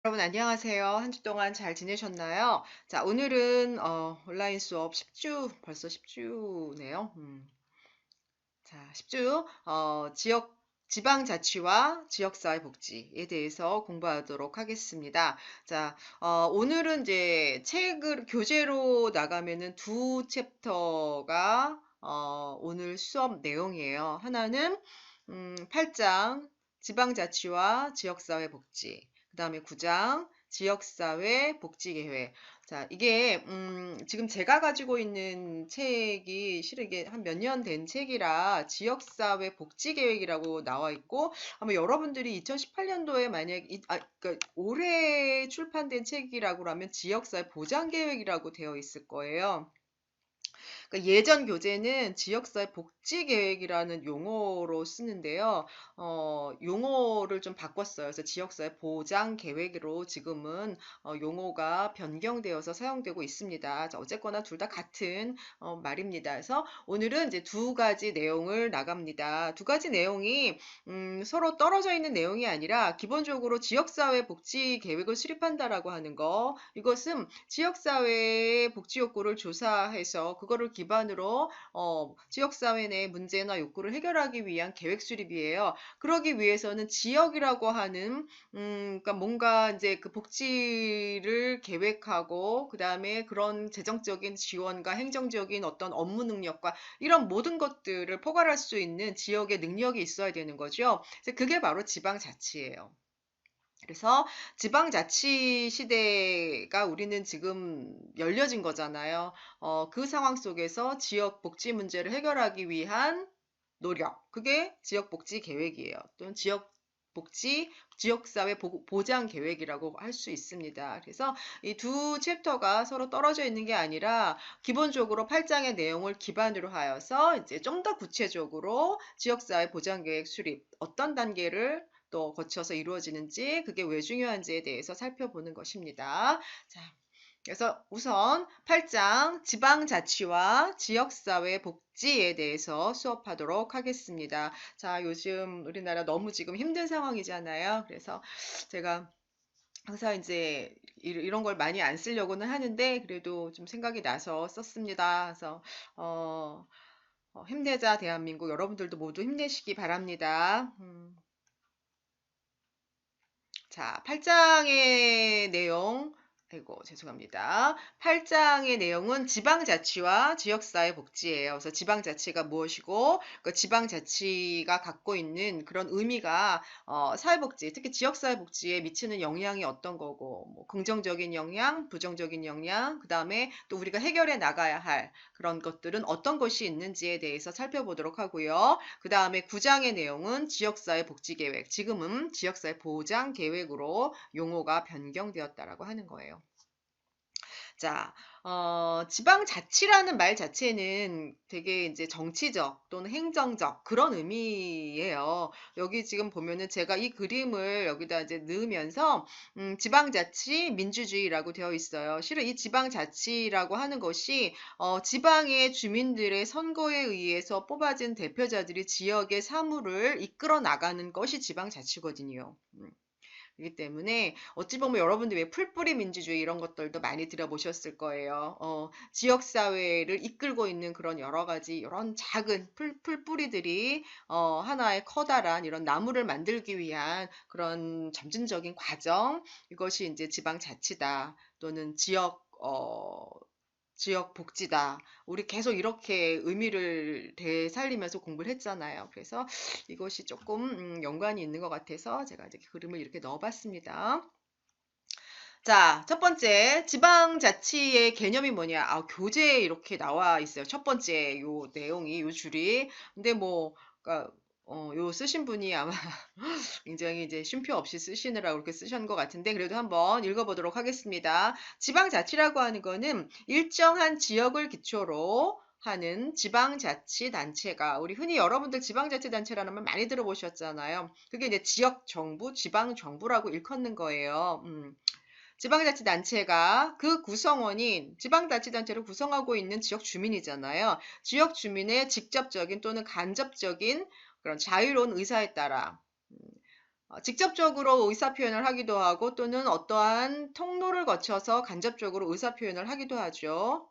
여러분 안녕하세요. 한 주 동안 잘 지내셨나요? 자, 오늘은 온라인 수업 10주, 벌써 10주네요. 자, 10주 지방자치와 지역사회복지에 대해서 공부하도록 하겠습니다. 자, 오늘은 이제 책을 교재로 나가면은 두 챕터가 오늘 수업 내용이에요. 하나는 8장 지방자치와 지역사회복지. 그 다음에 9장 지역사회 복지계획. 자, 이게 지금 제가 가지고 있는 책이 실은 이게 한 몇 년 된 책이라 지역사회 복지계획이라고 나와 있고 아마 여러분들이 2018년도에 만약 그러니까 올해 출판된 책이라고 하면 지역사회 보장계획이라고 되어 있을 거예요. 그러니까 예전 교재는 지역사회 복지 계획이라는 용어로 쓰는데요. 용어를 좀 바꿨어요. 그래서 지역사회 보장 계획으로 지금은 용어가 변경되어서 사용되고 있습니다. 자, 어쨌거나 둘 다 같은 말입니다. 그래서 오늘은 이제 두 가지 내용을 나갑니다. 두 가지 내용이 서로 떨어져 있는 내용이 아니라 기본적으로 지역사회 복지 계획을 수립한다라고 하는 거. 이것은 지역사회의 복지 욕구를 조사해서 그거를 기반으로 지역사회 내 문제나 욕구를 해결하기 위한 계획 수립이에요. 그러기 위해서는 지역이라고 하는 그러니까 뭔가 이제 그 복지를 계획하고 그다음에 그런 재정적인 지원과 행정적인 어떤 업무 능력과 이런 모든 것들을 포괄할 수 있는 지역의 능력이 있어야 되는 거죠. 그래서 그게 바로 지방자치예요. 그래서 지방자치 시대가 우리는 지금 열려진 거잖아요. 그 상황 속에서 지역 복지 문제를 해결하기 위한 노력. 그게 지역 복지 계획이에요. 또는 지역사회 보장 계획이라고 할 수 있습니다. 그래서 이 두 챕터가 서로 떨어져 있는 게 아니라 기본적으로 8장의 내용을 기반으로 하여서 이제 좀 더 구체적으로 지역사회 보장 계획 수립, 어떤 단계를 또 거쳐서 이루어지는지 그게 왜 중요한지에 대해서 살펴보는 것입니다. 자, 그래서 우선 8장 지방자치와 지역사회 복지에 대해서 수업하도록 하겠습니다. 자, 요즘 우리나라 너무 지금 힘든 상황이잖아요. 그래서 제가 항상 이제 이런 걸 많이 안 쓰려고는 하는데 그래도 좀 생각이 나서 썼습니다. 그래서 힘내자 대한민국 여러분들도 모두 힘내시기 바랍니다. 자, 8장의 내용, 아이고, 죄송합니다. 8장의 내용은 지방자치와 지역사회 복지예요. 그래서 지방자치가 무엇이고, 그 지방자치가 갖고 있는 그런 의미가, 사회복지, 특히 지역사회복지에 미치는 영향이 어떤 거고, 뭐, 긍정적인 영향, 부정적인 영향, 그 다음에 또 우리가 해결해 나가야 할 그런 것들은 어떤 것이 있는지에 대해서 살펴보도록 하고요. 그 다음에 9장의 내용은 지역사회 복지계획, 지금은 지역사회 보장계획으로 용어가 변경되었다라고 하는 거예요. 자, 지방자치라는 말 자체는 되게 이제 정치적 또는 행정적 그런 의미예요. 여기 지금 보면은 제가 이 그림을 여기다 이제 넣으면서, 지방자치 민주주의라고 되어 있어요. 실은 이 지방자치라고 하는 것이, 지방의 주민들의 선거에 의해서 뽑아진 대표자들이 지역의 사무를 이끌어 나가는 것이 지방자치거든요. 그렇기 때문에 어찌 보면 여러분들 왜 풀뿌리 민주주의 이런 것들도 많이 들어보셨을 거예요. 지역사회를 이끌고 있는 그런 여러 가지 이런 작은 풀뿌리들이 하나의 커다란 이런 나무를 만들기 위한 그런 점진적인 과정, 이것이 이제 지방자치다 또는 지역 복지다. 우리 계속 이렇게 의미를 되살리면서 공부를 했잖아요. 그래서 이것이 조금 연관이 있는 것 같아서 제가 이제 그림을 이렇게 넣어봤습니다. 자, 첫 번째, 지방자치의 개념이 뭐냐? 교재에 이렇게 나와 있어요. 첫 번째, 요 내용이, 요 줄이. 근데 뭐, 그러니까, 요 쓰신 분이 아마 굉장히 이제 쉼표 없이 쓰시느라고 그렇게 쓰신 것 같은데, 그래도 한번 읽어보도록 하겠습니다. 지방자치라고 하는 거는 일정한 지역을 기초로 하는 지방자치단체가, 우리 흔히 여러분들 지방자치단체라는 말 많이 들어보셨잖아요. 그게 이제 지역정부, 지방정부라고 일컫는 거예요. 지방자치단체가 그 구성원인 지방자치단체를 구성하고 있는 지역 주민이잖아요. 지역 주민의 직접적인 또는 간접적인 그런 자유로운 의사에 따라 직접적으로 의사표현을 하기도 하고 또는 어떠한 통로를 거쳐서 간접적으로 의사표현을 하기도 하죠.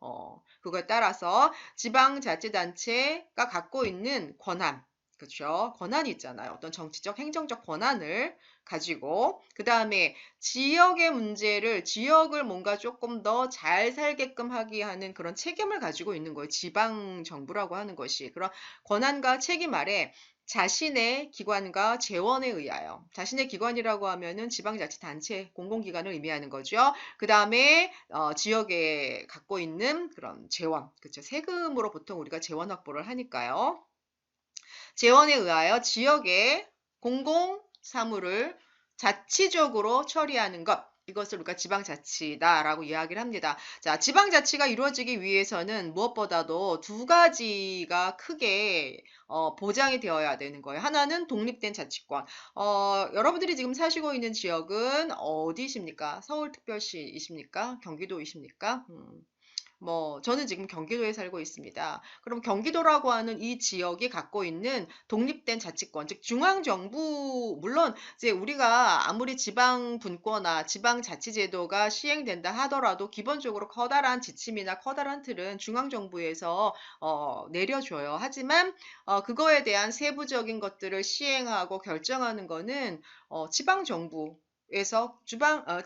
그거에 따라서 지방자치단체가 갖고 있는 권한, 그렇죠? 권한이 있잖아요. 어떤 정치적, 행정적 권한을 가지고 그 다음에 지역의 문제를 지역을 뭔가 조금 더 잘 살게끔 하게 하는 그런 책임을 가지고 있는 거예요. 지방정부라고 하는 것이. 그런 권한과 책임 아래 자신의 기관과 재원에 의하여 자신의 기관이라고 하면은 지방자치단체 공공기관을 의미하는 거죠. 그 다음에 지역에 갖고 있는 그런 재원, 그렇죠. 세금으로 보통 우리가 재원 확보를 하니까요. 재원에 의하여 지역의 공공 사무를 자치적으로 처리하는 것. 이것을 우리가 지방자치다라고 이야기를 합니다. 자, 지방자치가 이루어지기 위해서는 무엇보다도 두 가지가 크게 보장이 되어야 되는 거예요. 하나는 독립된 자치권. 여러분들이 지금 사시고 있는 지역은 어디십니까? 서울특별시이십니까? 경기도이십니까? 저는 지금 경기도에 살고 있습니다. 그럼 경기도라고 하는 이 지역이 갖고 있는 독립된 자치권, 즉 중앙정부, 물론 이제 우리가 아무리 지방분권화, 지방자치제도가 시행된다 하더라도 기본적으로 커다란 지침이나 커다란 틀은 중앙정부에서 내려줘요. 하지만 그거에 대한 세부적인 것들을 시행하고 결정하는 거는 지방정부, 에서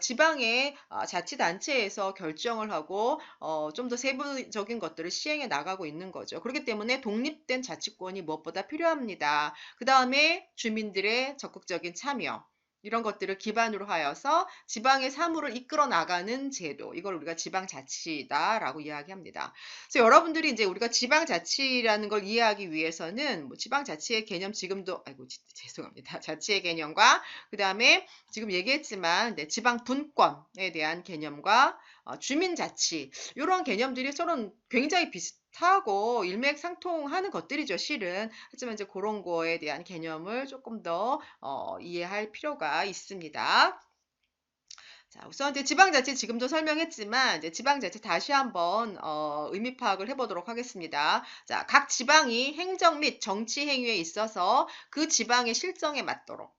지방의 자치단체에서 결정을 하고 좀 더 세부적인 것들을 시행해 나가고 있는 거죠. 그렇기 때문에 독립된 자치권이 무엇보다 필요합니다. 그 다음에 주민들의 적극적인 참여, 이런 것들을 기반으로 하여서 지방의 사무를 이끌어 나가는 제도, 이걸 우리가 지방자치다라고 이야기합니다. 그래서 여러분들이 이제 우리가 지방자치라는 걸 이해하기 위해서는 지방자치의 개념 지금도 죄송합니다. 자치의 개념과 그 다음에 지금 얘기했지만 지방 분권에 대한 개념과 주민자치 이런 개념들이 서로 굉장히 비슷하고 일맥상통하는 것들이죠, 실은. 하지만 이제 그런 거에 대한 개념을 조금 더 이해할 필요가 있습니다. 자, 우선 이제 지방자치 지금도 설명했지만 이제 지방자치 다시 한번 의미 파악을 해보도록 하겠습니다. 자, 각 지방이 행정 및 정치 행위에 있어서 그 지방의 실정에 맞도록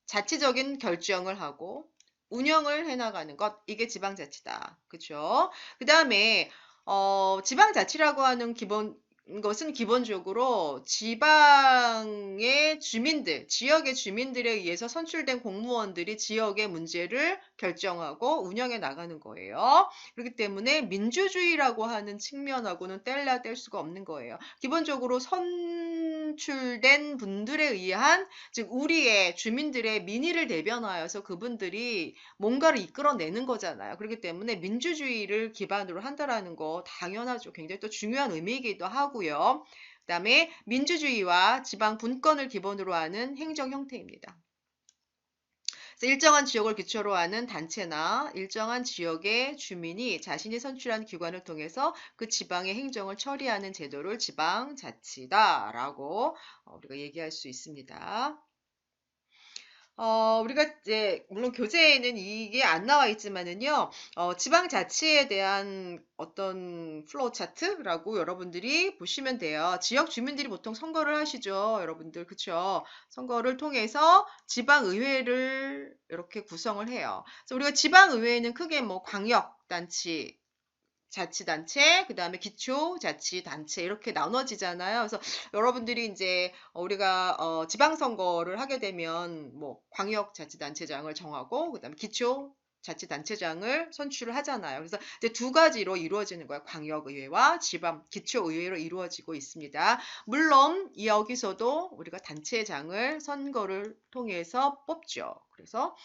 자치적인 결정을 하고 운영을 해나가는 것, 이게 지방자치다. 그쵸? 그 다음에 지방자치라고 하는 것은 기본적으로 지방의 주민들, 지역의 주민들에 의해서 선출된 공무원들이 지역의 문제를 결정하고 운영해 나가는 거예요. 그렇기 때문에 민주주의라고 하는 측면하고는 뗄 수가 없는 거예요. 기본적으로 선출된 분들에 의한, 즉 우리의 주민들의 민의를 대변하여서 그분들이 뭔가를 이끌어내는 거잖아요. 그렇기 때문에 민주주의를 기반으로 한다라는 거 당연하죠. 굉장히 또 중요한 의미이기도 하고요. 그 다음에 민주주의와 지방 분권을 기본으로 하는 행정 형태입니다. 일정한 지역을 기초로 하는 단체나 일정한 지역의 주민이 자신이 선출한 기관을 통해서 그 지방의 행정을 처리하는 제도를 지방자치다라고 우리가 얘기할 수 있습니다. 우리가 이제 물론 교재에는 이게 안 나와 있지만은요, 지방자치에 대한 어떤 플로우 차트라고 여러분들이 보시면 돼요. 지역 주민들이 보통 선거를 하시죠, 여러분들. 그쵸? 선거를 통해서 지방의회를 이렇게 구성을 해요. 그래서 우리가 지방의회는 크게 광역단체, 자치단체, 그 다음에 기초자치단체 이렇게 나눠지잖아요. 그래서 여러분들이 이제 우리가 지방선거를 하게 되면 광역자치단체장을 정하고 그 다음에 기초자치단체장을 선출을 하잖아요. 그래서 이제 두 가지로 이루어지는 거예요. 광역의회와 기초의회로 이루어지고 있습니다. 물론 여기서도 우리가 단체장을 선거를 통해서 뽑죠. 그래서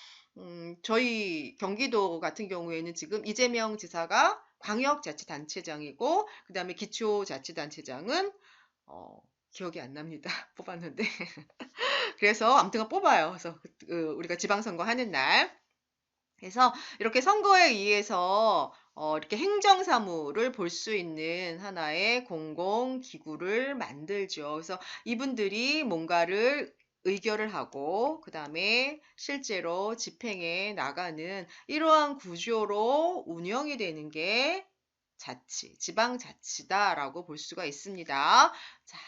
저희 경기도 같은 경우에는 지금 이재명 지사가 광역자치단체장이고 그 다음에 기초자치단체장은 기억이 안 납니다. 뽑았는데 그래서 아무튼 뽑아요. 그래서 우리가 지방선거 하는 날 그래서 이렇게 선거에 의해서 이렇게 행정사무를 볼 수 있는 하나의 공공기구를 만들죠. 그래서 이분들이 뭔가를 의결을 하고 그 다음에 실제로 집행해 나가는 이러한 구조로 운영이 되는 게 지방자치다라고 볼 수가 있습니다. 자,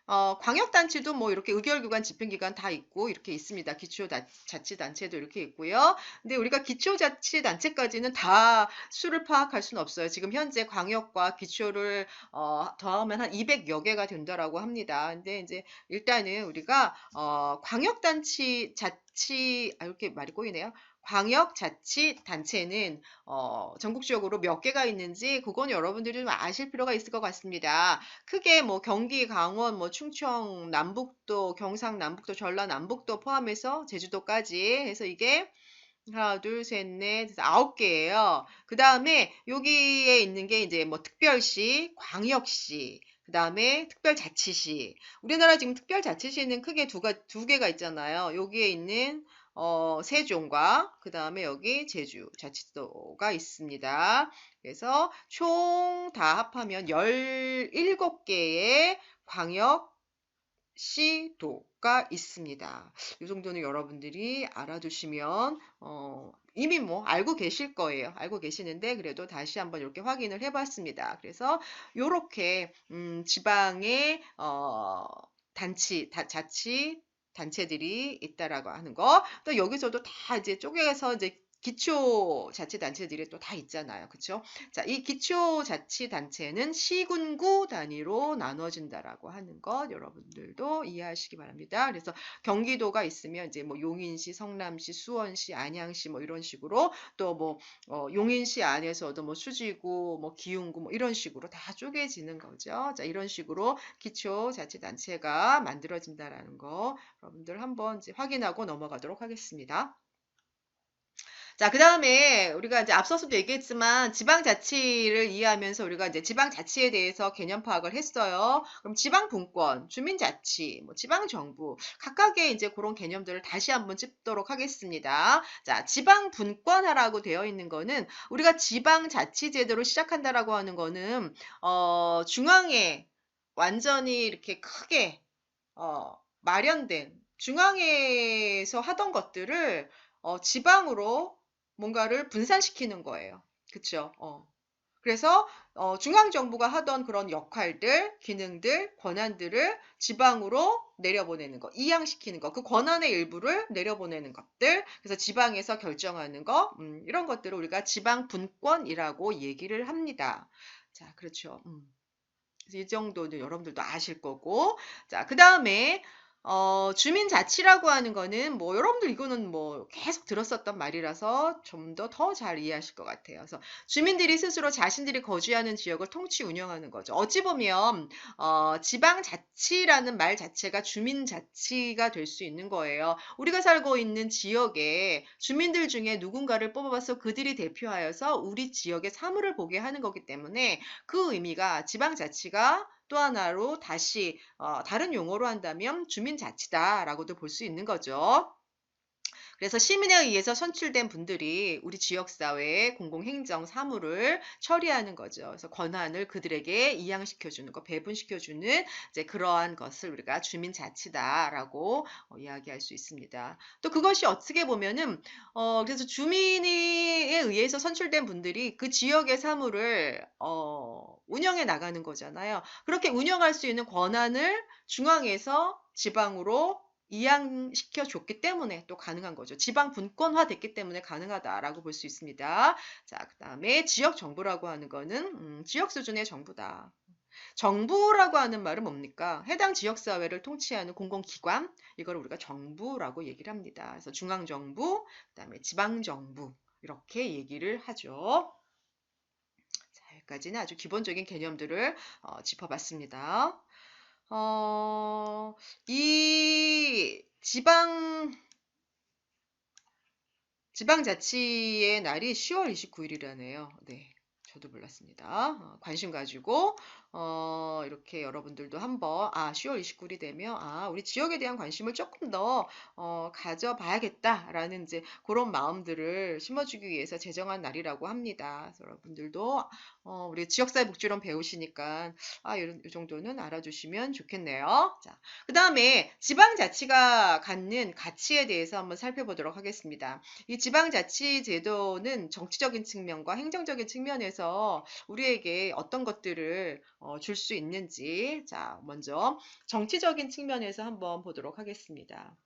광역단체도 뭐 이렇게 의결기관, 집행기관 다 있고 이렇게 있습니다. 기초자치단체도 이렇게 있고요. 근데 우리가 기초자치단체까지는 다 수를 파악할 수는 없어요. 지금 현재 광역과 기초를 더하면 한 200여 개가 된다라고 합니다. 근데 이제 일단은 우리가 이렇게 말이 꼬이네요. 광역자치단체는 전국적으로 몇 개가 있는지 그건 여러분들이 좀 아실 필요가 있을 것 같습니다. 크게 뭐 경기, 강원, 뭐 충청, 남북도, 경상, 남북도, 전라, 남북도 포함해서 제주도까지 해서 이게 하나, 둘, 셋, 넷, 아홉 개예요. 그 다음에 여기에 있는 게 이제 뭐 특별시, 광역시, 그 다음에 특별자치시. 우리나라 지금 특별자치시는 크게 두 개가 있잖아요. 여기에 있는 세종과 그 다음에 여기 제주 자치도가 있습니다. 그래서 총 다 합하면 17개의 광역 시도가 있습니다. 이 정도는 여러분들이 알아두시면 이미 뭐 알고 계실 거예요. 알고 계시는데 그래도 다시 한번 이렇게 확인을 해봤습니다. 그래서 이렇게 지방의 자치 단체들이 있다라고 하는 거. 또 여기서도 다 이제 쪼개서 이제 기초자치단체들이 또 다 있잖아요. 그쵸? 자, 이 기초자치단체는 시군구 단위로 나눠진다라고 하는 것 여러분들도 이해하시기 바랍니다. 그래서 경기도가 있으면 이제 뭐 용인시, 성남시, 수원시, 안양시 뭐 이런 식으로 또 뭐 용인시 안에서도 뭐 수지구, 뭐 기흥구 뭐 이런 식으로 다 쪼개지는 거죠. 자, 이런 식으로 기초자치단체가 만들어진다라는 거 여러분들 한번 이제 확인하고 넘어가도록 하겠습니다. 자, 그 다음에 우리가 이제 앞서서도 얘기했지만 지방자치를 이해하면서 우리가 이제 지방자치에 대해서 개념 파악을 했어요. 그럼 지방분권, 주민자치, 뭐 지방정부 각각의 이제 그런 개념들을 다시 한번 짚도록 하겠습니다. 자, 지방분권화라고 되어 있는 거는 우리가 지방자치제도로 시작한다라고 하는 거는 중앙에 완전히 이렇게 크게 마련된 중앙에서 하던 것들을 지방으로 뭔가를 분산시키는 거예요. 그쵸? 그래서 중앙정부가 하던 그런 역할들, 기능들, 권한들을 지방으로 내려보내는 거, 이양시키는 거, 그 권한의 일부를 내려보내는 것들, 그래서 지방에서 결정하는 거, 이런 것들을 우리가 지방분권이라고 얘기를 합니다. 자, 그렇죠. 그래서 이 정도는 여러분들도 아실 거고. 자, 그 다음에 주민자치라고 하는 거는 뭐 여러분들 이거는 뭐 계속 들었었던 말이라서 좀 더 잘 이해하실 것 같아요. 그래서 주민들이 스스로 자신들이 거주하는 지역을 통치 운영하는 거죠. 어찌 보면 지방자치라는 말 자체가 주민자치가 될 수 있는 거예요. 우리가 살고 있는 지역에 주민들 중에 누군가를 뽑아서 그들이 대표하여서 우리 지역의 사물을 보게 하는 거기 때문에 그 의미가 지방자치가 또 하나로 다시 다른 용어로 한다면 주민자치다라고도 볼 수 있는 거죠. 그래서 시민에 의해서 선출된 분들이 우리 지역사회의 공공행정 사무를 처리하는 거죠. 그래서 권한을 그들에게 이양시켜주는 거, 배분시켜주는 이제 그러한 것을 우리가 주민자치다라고 이야기할 수 있습니다. 또 그것이 어떻게 보면은 그래서 주민에 의해서 선출된 분들이 그 지역의 사무를 운영해 나가는 거잖아요. 그렇게 운영할 수 있는 권한을 중앙에서 지방으로 이양시켜 줬기 때문에 또 가능한 거죠. 지방 분권화 됐기 때문에 가능하다라고 볼 수 있습니다. 자, 그 다음에 지역 정부라고 하는 거는 지역 수준의 정부다. 정부라고 하는 말은 뭡니까? 해당 지역사회를 통치하는 공공기관, 이걸 우리가 정부라고 얘기를 합니다. 그래서 중앙정부, 그 다음에 지방정부, 이렇게 얘기를 하죠. 자, 여기까지는 아주 기본적인 개념들을 짚어봤습니다. 이 지방자치의 날이 10월 29일이라네요. 네. 저도 몰랐습니다. 관심 가지고 이렇게 여러분들도 한번 10월 29일이 되면 우리 지역에 대한 관심을 조금 더 가져봐야겠다라는 이제 그런 마음들을 심어주기 위해서 제정한 날이라고 합니다. 그래서 여러분들도 우리 지역사회 복지론 배우시니까 이 정도는 알아주시면 좋겠네요. 자, 그 다음에 지방자치가 갖는 가치에 대해서 한번 살펴보도록 하겠습니다. 이 지방자치 제도는 정치적인 측면과 행정적인 측면에서 하면서 우리에게 어떤 것들을 줄 수 있는지, 자, 먼저 정치적인 측면에서 한번 보도록 하겠습니다.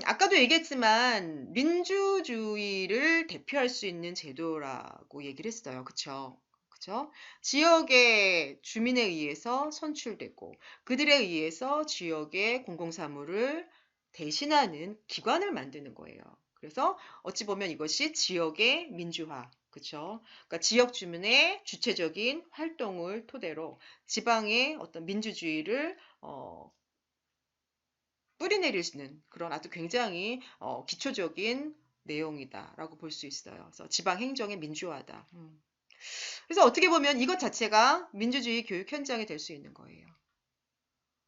아까도 얘기했지만 민주주의를 대표할 수 있는 제도라고 얘기를 했어요. 그쵸? 그쵸? 지역의 주민에 의해서 선출되고 그들에 의해서 지역의 공공사무를 대신하는 기관을 만드는 거예요. 그래서 어찌 보면 이것이 지역의 민주화. 그쵸? 그러니까 지역 주민의 주체적인 활동을 토대로 지방의 어떤 민주주의를 뿌리내리는 그런 아주 굉장히 기초적인 내용이다라고 볼 수 있어요. 그래서 지방 행정의 민주화다. 그래서 어떻게 보면 이것 자체가 민주주의 교육 현장이 될 수 있는 거예요.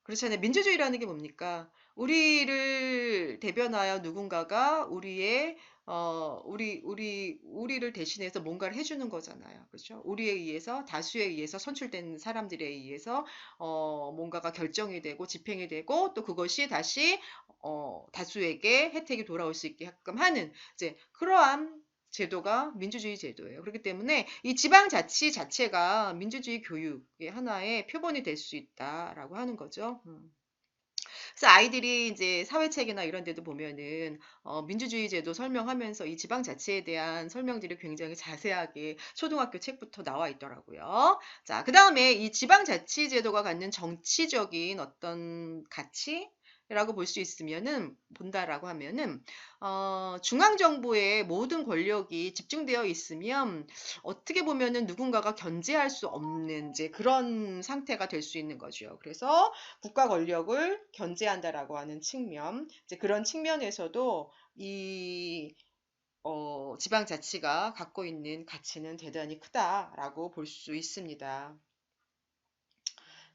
그렇잖아요. 민주주의라는 게 뭡니까? 우리를 대변하여 누군가가 우리를 대신해서 뭔가를 해주는 거잖아요. 그렇죠? 우리에 의해서, 다수에 의해서 선출된 사람들에 의해서, 뭔가가 결정이 되고, 집행이 되고, 또 그것이 다시, 다수에게 혜택이 돌아올 수 있게끔 하는, 이제, 그러한 제도가 민주주의 제도예요. 그렇기 때문에 이 지방자치 자체가 민주주의 교육의 하나의 표본이 될 수 있다라고 하는 거죠. 그래서 아이들이 이제 사회책이나 이런 데도 보면은 민주주의 제도 설명하면서 이 지방자치에 대한 설명들이 굉장히 자세하게 초등학교 책부터 나와 있더라고요. 자, 그 다음에 이 지방자치 제도가 갖는 정치적인 어떤 가치? 라고 볼 수 있으면은 본다라고 하면은 중앙정부의 모든 권력이 집중되어 있으면 어떻게 보면은 누군가가 견제할 수 없는 이제 그런 상태가 될 수 있는 거죠. 그래서 국가 권력을 견제한다라고 하는 측면, 이제 그런 측면에서도 이 지방자치가 갖고 있는 가치는 대단히 크다라고 볼 수 있습니다.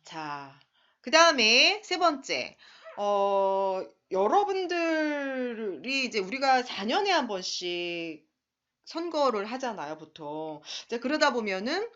자, 그 다음에 세 번째, 여러분들이 이제 우리가 4년에 한 번씩 선거를 하잖아요, 보통. 이제 그러다 보면은,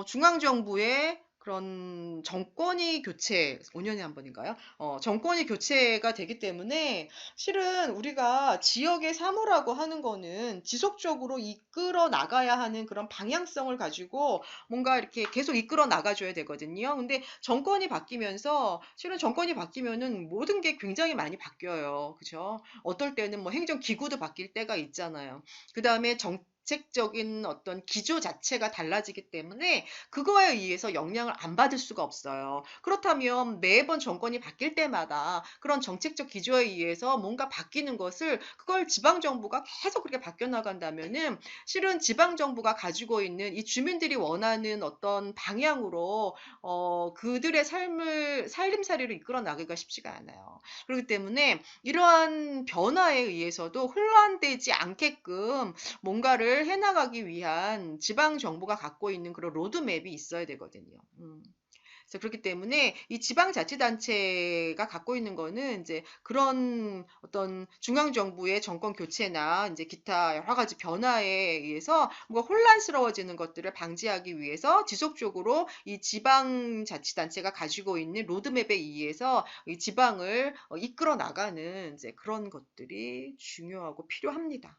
중앙정부의 그런 정권이 교체, 5년에 한 번인가요? 정권이 교체가 되기 때문에 실은 우리가 지역의 사무라고 하는 거는 지속적으로 이끌어 나가야 하는 그런 방향성을 가지고 뭔가 이렇게 계속 이끌어 나가줘야 되거든요. 근데 정권이 바뀌면서 실은 정권이 바뀌면은 모든 게 굉장히 많이 바뀌어요. 그죠? 어떨 때는 뭐 행정기구도 바뀔 때가 있잖아요. 그 다음에 정책적인 어떤 기조 자체가 달라지기 때문에 그거에 의해서 영향을 안 받을 수가 없어요. 그렇다면 매번 정권이 바뀔 때마다 그런 정책적 기조에 의해서 뭔가 바뀌는 것을 그걸 지방정부가 계속 그렇게 바뀌어 나간다면은 실은 지방정부가 가지고 있는 이 주민들이 원하는 어떤 방향으로 그들의 살림살이를 이끌어 나가기가 쉽지가 않아요. 그렇기 때문에 이러한 변화에 의해서도 혼란되지 않게끔 뭔가를 해나가기 위한 지방 정부가 갖고 있는 그런 로드맵이 있어야 되거든요. 그래서 그렇기 때문에 이 지방자치단체가 갖고 있는 거는 이제 그런 어떤 중앙정부의 정권 교체나 이제 기타 여러 가지 변화에 의해서 뭔가 혼란스러워지는 것들을 방지하기 위해서 지속적으로 이 지방자치단체가 가지고 있는 로드맵에 의해서 이 지방을 이끌어 나가는 이제 그런 것들이 중요하고 필요합니다.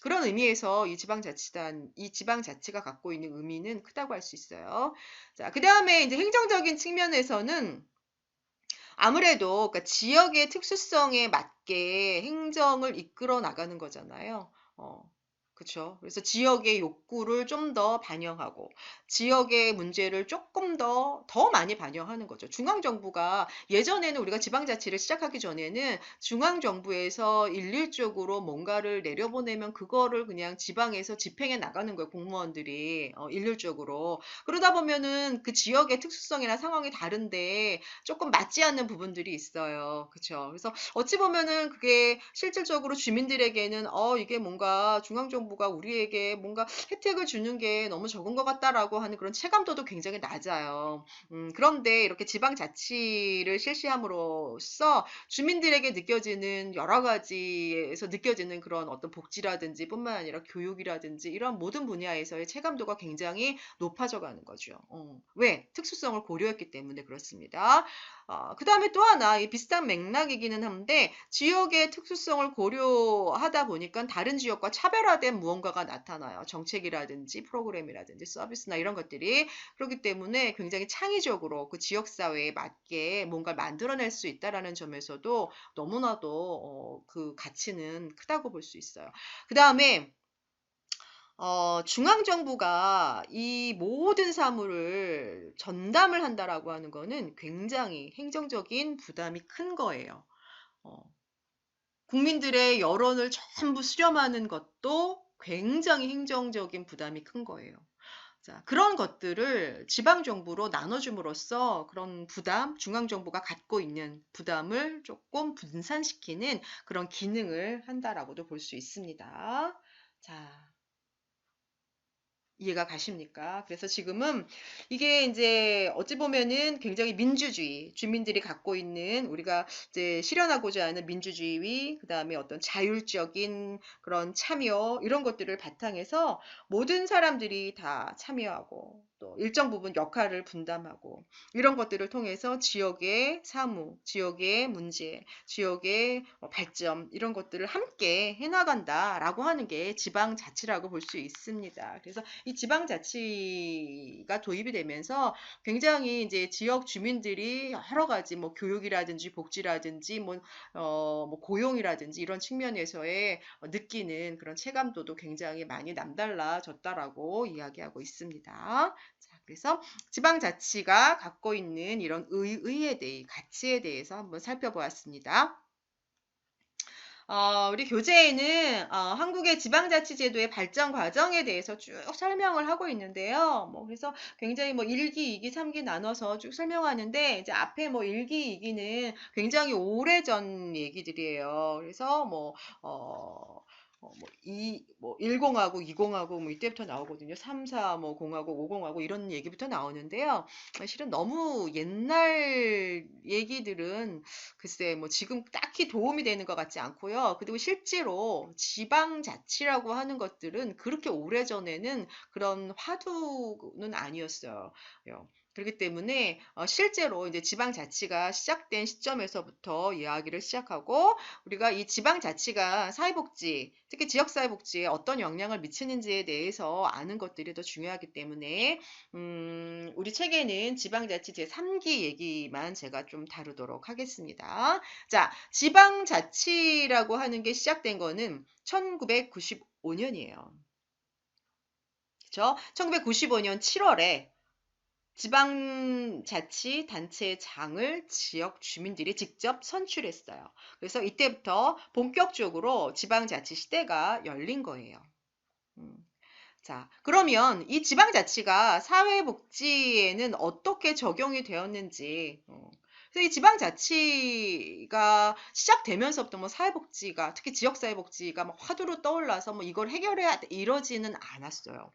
그런 의미에서 이 지방자치가 갖고 있는 의미는 크다고 할 수 있어요. 자, 그 다음에 이제 행정적인 측면에서는 아무래도 그러니까 지역의 특수성에 맞게 행정을 이끌어 나가는 거잖아요. 그쵸. 그래서 지역의 욕구를 좀 더 반영하고, 지역의 문제를 조금 더 많이 반영하는 거죠. 중앙정부가, 예전에는 우리가 지방자치를 시작하기 전에는 중앙정부에서 일률적으로 뭔가를 내려보내면 그거를 그냥 지방에서 집행해 나가는 거예요. 공무원들이, 일률적으로. 그러다 보면은 그 지역의 특수성이나 상황이 다른데 조금 맞지 않는 부분들이 있어요. 그쵸. 그래서 어찌 보면은 그게 실질적으로 주민들에게는 이게 뭔가 중앙정부가 우리에게 뭔가 혜택을 주는 게 너무 적은 것 같다라고 하는 그런 체감도도 굉장히 낮아요. 그런데 이렇게 지방자치를 실시함으로써 주민들에게 느껴지는 여러 가지에서 느껴지는 그런 어떤 복지라든지 뿐만 아니라 교육이라든지 이런 모든 분야에서의 체감도가 굉장히 높아져 가는 거죠. 왜? 특수성을 고려했기 때문에 그렇습니다. 그 다음에 또 하나, 이 비슷한 맥락이기는 한데, 지역의 특수성을 고려하다 보니까 다른 지역과 차별화된 관련된 무언가가 나타나요. 정책이라든지 프로그램이라든지 서비스나 이런 것들이. 그렇기 때문에 굉장히 창의적으로 그 지역사회에 맞게 뭔가를 만들어낼 수 있다라는 점에서도 너무나도 그 가치는 크다고 볼 수 있어요. 그 다음에 중앙정부가 이 모든 사물을 전담을 한다라고 하는 거는 굉장히 행정적인 부담이 큰 거예요. 국민들의 여론을 전부 수렴하는 것도 굉장히 행정적인 부담이 큰 거예요. 자, 그런 것들을 지방정부로 나눠줌으로써 그런 부담, 중앙정부가 갖고 있는 부담을 조금 분산시키는 그런 기능을 한다라고도 볼 수 있습니다. 자, 이해가 가십니까? 그래서 지금은 이게 이제 어찌 보면은 굉장히 민주주의, 주민들이 갖고 있는 우리가 이제 실현하고자 하는 민주주의, 그 다음에 어떤 자율적인 그런 참여, 이런 것들을 바탕해서 모든 사람들이 다 참여하고 또 일정 부분 역할을 분담하고 이런 것들을 통해서 지역의 사무, 지역의 문제, 지역의 발전, 이런 것들을 함께 해나간다라고 하는 게 지방자치라고 볼 수 있습니다. 그래서 이 지방자치가 도입이 되면서 굉장히 이제 지역 주민들이 여러 가지 뭐 교육이라든지 복지라든지 뭐 고용이라든지 이런 측면에서의 느끼는 그런 체감도도 굉장히 많이 남달라졌다라고 이야기하고 있습니다. 자, 그래서 지방자치가 갖고 있는 이런 의의에 대해, 가치에 대해서 한번 살펴보았습니다. 우리 교재에는 한국의 지방자치제도의 발전 과정에 대해서 쭉 설명을 하고 있는데요. 그래서 굉장히 1기, 2기, 3기 나눠서 쭉 설명하는데, 이제 앞에 1기, 2기는 굉장히 오래전 얘기들이에요. 그래서 10하고 20하고 이때부터 나오거든요. 3, 4, 0하고 50하고 이런 얘기부터 나오는데요. 실은 너무 옛날 얘기들은 글쎄 지금 딱히 도움이 되는 것 같지 않고요. 그리고 실제로 지방자치라고 하는 것들은 그렇게 오래전에는 그런 화두는 아니었어요. 그렇기 때문에 실제로 이제 지방자치가 시작된 시점에서부터 이야기를 시작하고 우리가 이 지방자치가 사회복지, 특히 지역사회복지에 어떤 영향을 미치는지에 대해서 아는 것들이 더 중요하기 때문에 우리 책에는 지방자치 제3기 얘기만 제가 좀 다루도록 하겠습니다. 자, 지방자치라고 하는 게 시작된 거는 1995년이에요. 그렇죠? 1995년 7월에 지방자치단체장을 지역 주민들이 직접 선출했어요. 그래서 이때부터 본격적으로 지방자치 시대가 열린 거예요. 자, 그러면 이 지방자치가 사회복지에는 어떻게 적용이 되었는지, 그래서 이 지방자치가 시작되면서부터 사회복지가, 특히 지역사회복지가 화두로 떠올라서 이걸 해결해야 돼, 이러지는 않았어요.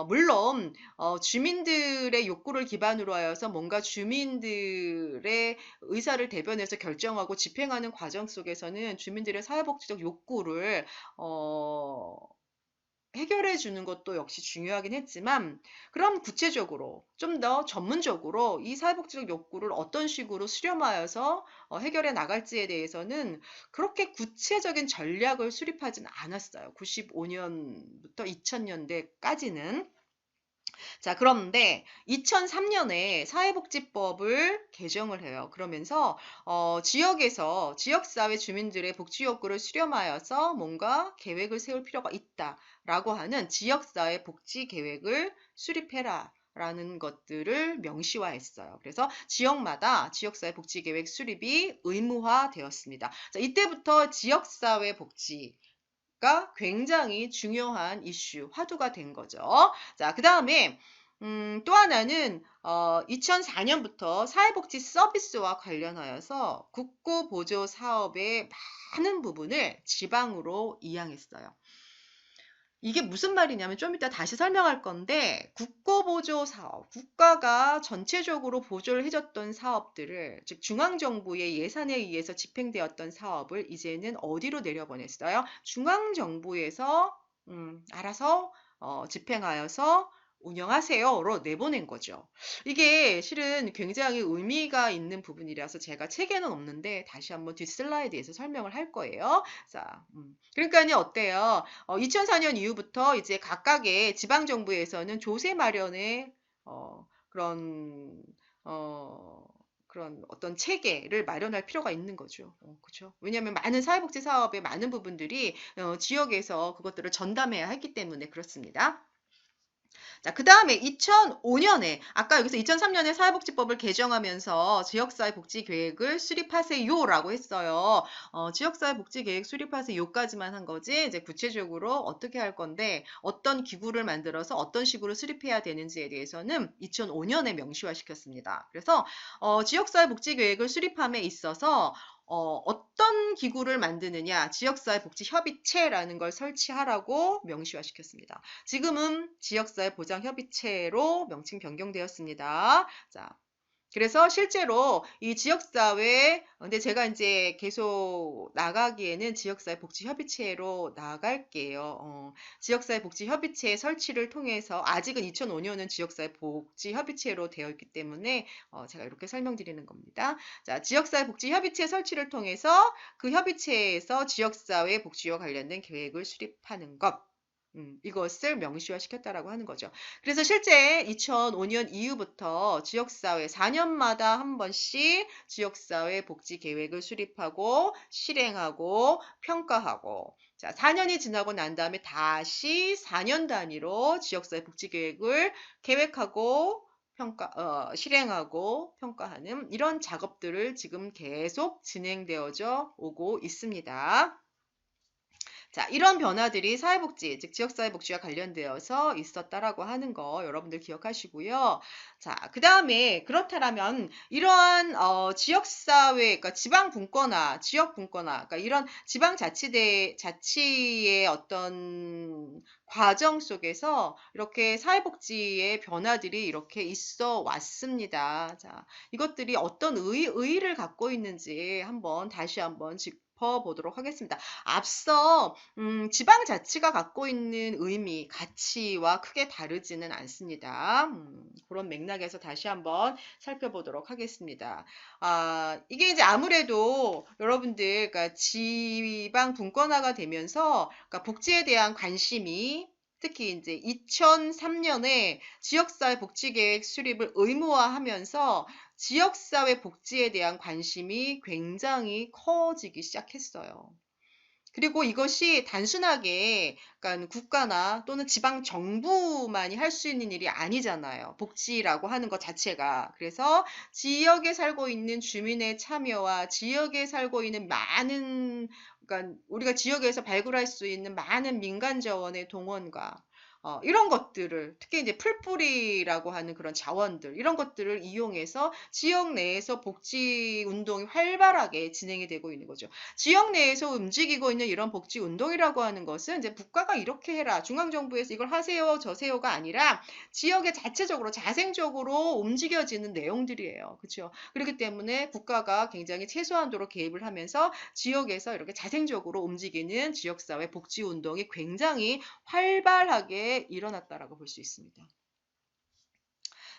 물론 주민들의 욕구를 기반으로 하여서 뭔가 주민들의 의사를 대변해서 결정하고 집행하는 과정 속에서는 주민들의 사회복지적 욕구를 해결해 주는 것도 역시 중요하긴 했지만, 그럼 구체적으로 좀 더 전문적으로 이 사회복지적 욕구를 어떤 식으로 수렴하여서 해결해 나갈지에 대해서는 그렇게 구체적인 전략을 수립하지는 않았어요. 95년부터 2000년대까지는. 자, 그런데 2003년에 사회복지법을 개정을 해요. 그러면서 지역에서 지역사회 주민들의 복지 욕구를 수렴하여서 뭔가 계획을 세울 필요가 있다라고 하는 지역사회 복지 계획을 수립해라. 라는 것들을 명시화했어요. 그래서 지역마다 지역사회 복지계획 수립이 의무화되었습니다. 자, 이때부터 지역사회 복지가 굉장히 중요한 이슈, 화두가 된 거죠. 자, 그 다음에 또 하나는 2004년부터 사회복지 서비스와 관련하여서 국고보조 사업의 많은 부분을 지방으로 이양했어요. 이게 무슨 말이냐면 좀 이따 다시 설명할 건데, 국고보조 사업, 국가가 전체적으로 보조를 해줬던 사업들을, 즉 중앙정부의 예산에 의해서 집행되었던 사업을 이제는 어디로 내려보냈어요? 중앙정부에서 알아서 집행하여서 운영하세요로 내보낸 거죠. 이게 실은 굉장히 의미가 있는 부분이라서 제가 책에는 없는데 다시 한번 뒷슬라이드에서 설명을 할 거예요. 자, 그러니까요, 어때요? 2004년 이후부터 이제 각각의 지방정부에서는 조세 마련의 그런 어, 그런 어떤 체계를 마련할 필요가 있는 거죠. 그렇죠? 왜냐하면 많은 사회복지 사업의 많은 부분들이 지역에서 그것들을 전담해야 했기 때문에 그렇습니다. 자, 그 다음에 2005년에, 아까 여기서 2003년에 사회복지법을 개정하면서 지역사회복지계획을 수립하세요라고 했어요. 지역사회복지계획 수립하세요까지만 한 거지, 이제 구체적으로 어떻게 할 건데, 어떤 기구를 만들어서 어떤 식으로 수립해야 되는지에 대해서는 2005년에 명시화시켰습니다. 그래서, 지역사회복지계획을 수립함에 있어서 어떤 기구를 만드느냐, 지역사회복지협의체라는 걸 설치하라고 명시화시켰습니다. 지금은 지역사회 보장협의체로 명칭 변경되었습니다. 자, 그래서 실제로 이 지역사회, 근데 제가 이제 계속 나가기에는 지역사회 복지협의체로 나갈게요. 지역사회 복지협의체 설치를 통해서 아직은 2005년은 지역사회 복지협의체로 되어 있기 때문에 제가 이렇게 설명드리는 겁니다. 자, 지역사회 복지협의체 설치를 통해서 그 협의체에서 지역사회 복지와 관련된 계획을 수립하는 것. 이것을 명시화시켰다라고 하는 거죠. 그래서 실제 2005년 이후부터 지역사회 4년마다 한 번씩 지역사회 복지 계획을 수립하고 실행하고 평가하고 자, 4년이 지나고 난 다음에 다시 4년 단위로 지역사회 복지 계획을 계획하고 실행하고 평가하는 이런 작업들을 지금 계속 진행되어져 오고 있습니다. 자, 이런 변화들이 사회복지, 즉 지역사회복지와 관련되어서 있었다라고 하는 거 여러분들 기억하시고요. 자, 그 다음에 그렇다면 이러한 지역사회, 그러니까 지방분권화, 지역분권화, 그러니까 이런 자치의 어떤 과정 속에서 이렇게 사회복지의 변화들이 이렇게 있어 왔습니다. 자, 이것들이 어떤 의의를 갖고 있는지 다시 한번 짚어보도록 하겠습니다. 앞서 지방자치가 갖고 있는 의미, 가치와 크게 다르지는 않습니다. 그런 맥락에서 다시 한번 살펴보도록 하겠습니다. 이게 이제 아무래도 여러분들, 그러니까 지방 분권화가 되면서, 그러니까 복지에 대한 관심이 특히 이제 2003년에 지역사회 복지계획 수립을 의무화하면서 지역사회 복지에 대한 관심이 굉장히 커지기 시작했어요. 그리고 이것이 단순하게 그러니까 국가나 또는 지방 정부만이 할 수 있는 일이 아니잖아요. 복지라고 하는 것 자체가. 그래서 지역에 살고 있는 주민의 참여와 지역에 살고 있는 그러니까 우리가 지역에서 발굴할 수 있는 많은 민간 자원의 동원과 이런 것들을 특히 이제 풀뿌리라고 하는 그런 자원들 이런 것들을 이용해서 지역 내에서 복지 운동이 활발하게 진행이 되고 있는 거죠. 지역 내에서 움직이고 있는 이런 복지 운동이라고 하는 것은 이제 국가가 이렇게 해라, 중앙정부에서 이걸 하세요, 저세요가 아니라 지역에 자체적으로 자생적으로 움직여지는 내용들이에요. 그렇죠? 그렇기 때문에 국가가 굉장히 최소한도로 개입을 하면서 지역에서 이렇게 자생적으로 움직이는 지역사회 복지 운동이 굉장히 활발하게 일어났다라고 볼 수 있습니다.